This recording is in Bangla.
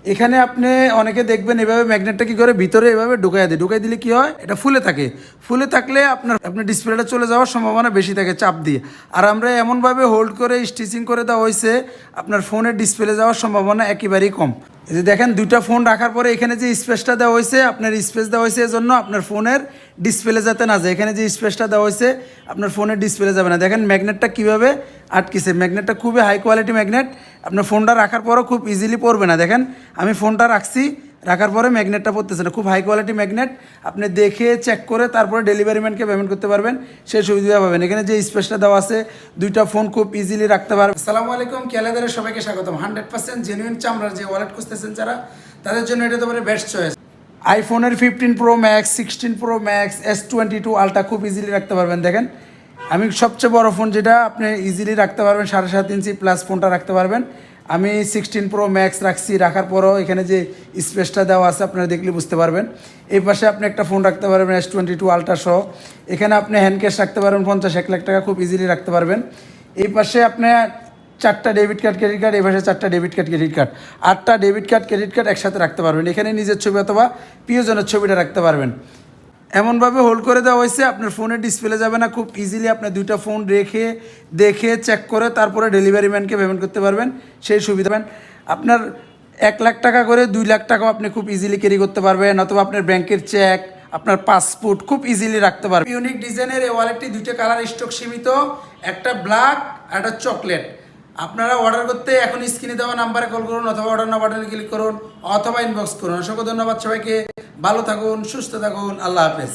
এখানে আপনি অনেকে দেখবেন এভাবে ম্যাগনেটটা কি করে ভিতরে এভাবে ঢুকাই দিলে কি হয়, এটা ফুলে থাকে। ফুলে থাকলে আপনার ডিসপ্লেটা চলে যাওয়ার সম্ভাবনা বেশি থাকে চাপ দিয়ে। আর আমরা এমনভাবে হোল্ড করে স্টিচিং করে দেওয়া হয়েছে, আপনার ফোনের ডিসপ্লে যাওয়ার সম্ভাবনা একেবারেই কম। এই যে দেখেন, দুইটা ফোন রাখার পরে এখানে যে স্পেসটা দেওয়া হয়েছে, আপনার স্পেস দেওয়া হয়েছে এজন্য আপনার ফোনের ডিসপ্লে যাতে না যায়। এখানে যে স্পেসটা দেওয়া হয়েছে আপনার ফোনের ডিসপ্লে যাবে না। দেখেন ম্যাগনেটটা কীভাবে আটকেছে। ম্যাগনেটটা খুবই হাই কোয়ালিটি ম্যাগনেট, আপনার ফোনটা রাখার পরও খুব ইজিলি পড়বে না। দেখেন আমি ফোনটা রাখার পরে ম্যাগনেটটা পড়তেছে না। খুব হাই কোয়ালিটি ম্যাগনেট, আপনি দেখে চেক করে তারপরে ডেলিভারি ম্যানকে পেমেন্ট করতে পারবেন, সেই সুবিধা পাবেন। এখানে যে স্পেসটা দেওয়া আছে, দুইটা ফোন খুব ইজিলি রাখতে পারবেন। আসসালামু আলাইকুম, কেয়ালাদারের সবাইকে স্বাগতম। 100% জেনুইন চামড়ার যে ওয়ালেট খুঁজতেছেন যারা, তাদের জন্য এটা তো বেস্ট চয়েস। আইফোনের 15 pro max, 16 pro max, S22 ultra খুব ইজিলি রাখতে পারবেন। দেখেন আমি সবচেয়ে বড় ফোন যেটা আপনি ইজিলি রাখতে পারবেন, 7.5 ইঞ্চি প্লাস ফোনটা রাখতে পারবেন। আমি 16 প্রো ম্যাক্স রাখছি, রাখার পরও এখানে যে স্পেসটা দেওয়া আছে আপনারা দেখলে বুঝতে পারবেন। এই পাশে আপনি একটা ফোন রাখতে পারবেন S22 আলট্রা সহ। এখানে আপনি হ্যান্ড ক্যাশ রাখতে পারবেন 50-1 লাখ টাকা খুব ইজিলি রাখতে পারবেন। এই পাশে আপনি 4টা ডেবিট কার্ড ক্রেডিট কার্ড, এই পাশে 4টা ডেবিট কার্ড ক্রেডিট কার্ড, 8টা ডেবিট কার্ড ক্রেডিট কার্ড একসাথে রাখতে পারবেন। এখানে নিজের ছবি অথবা প্রিয়জনের ছবিটা রাখতে পারবেন। এমনভাবে হোল্ড করে দেওয়া হয়েছে আপনার ফোনের ডিসপ্লে যাবে না। খুব ইজিলি আপনার দুইটা ফোন রেখে দেখে চেক করে তারপরে ডেলিভারি ম্যানকে পেমেন্ট করতে পারবেন, সেই সুবিধা পাবেন। আপনার 1 লাখ টাকা করে 2 লাখ টাকাও আপনি খুব ইজিলি ক্যারি করতে পারবেন, অথবা আপনার ব্যাংকের চেক, আপনার পাসপোর্ট খুব ইজিলি রাখতে পারবেন। ইউনিক ডিজাইনের এই ওয়ালেটটি দুইটা কালার স্টক সীমিত, একটা ব্ল্যাক আর একটা চকলেট। আপনারা অর্ডার করতে এখন স্ক্রিনে দেওয়া নাম্বারে কল করুন, অথবা অর্ডার নাও বাটনে ক্লিক করুন, অথবা ইনবক্স করুন। অসংখ্য ধন্যবাদ সবাইকে। ভালো থাকুন, সুস্থ থাকুন, আল্লাহ হাফেজ।